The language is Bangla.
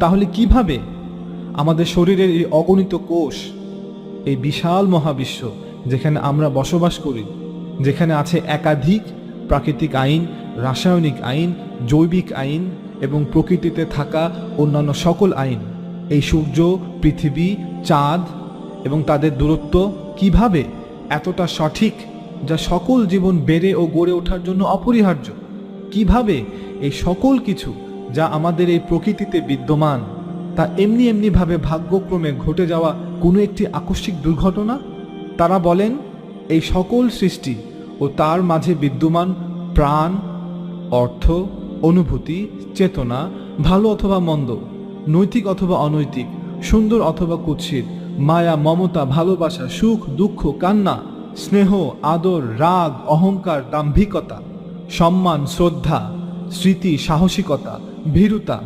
তাহলে কিভাবে আমাদের শরীরের এই অগণিত কোষ, এই বিশাল মহাবিশ্ব যেখানে আমরা বসবাস করি, যেখানে আছে একাধিক প্রাকৃতিক আইন, রাসায়নিক আইন, জৈবিক আইন এবং প্রকৃতিতে থাকা অন্যান্য সকল আইন, এই সূর্য, পৃথিবী, চাঁদ এবং তাদের দূরত্ব কিভাবে এতটা সঠিক যা সকল জীবন বেড়ে ও গড়ে ওঠার জন্য অপরিহার্য? কিভাবে এই সকল কিছু যা আমাদের এই প্রকৃতিতে বিদ্যমান তা এমনিভাবে ভাগ্যক্রমে ঘটে যাওয়া কোনো একটি আকস্মিক দুর্ঘটনা? তারা বলেন এই সকল সৃষ্টি ও তার মাঝে বিদ্যমান প্রাণ, অর্থ, অনুভূতি, চেতনা, ভালো অথবা মন্দ, নৈতিক অথবা অনৈতিক, সুন্দর অথবা কুৎসিত, মায়া, মমতা, ভালোবাসা, সুখ, দুঃখ, কান্না, স্নেহ, আদর, রাগ, অহংকার, দাম্ভিকতা, সম্মান, শ্রদ্ধা, স্মৃতি, সাহসিকতা, ভীরুতা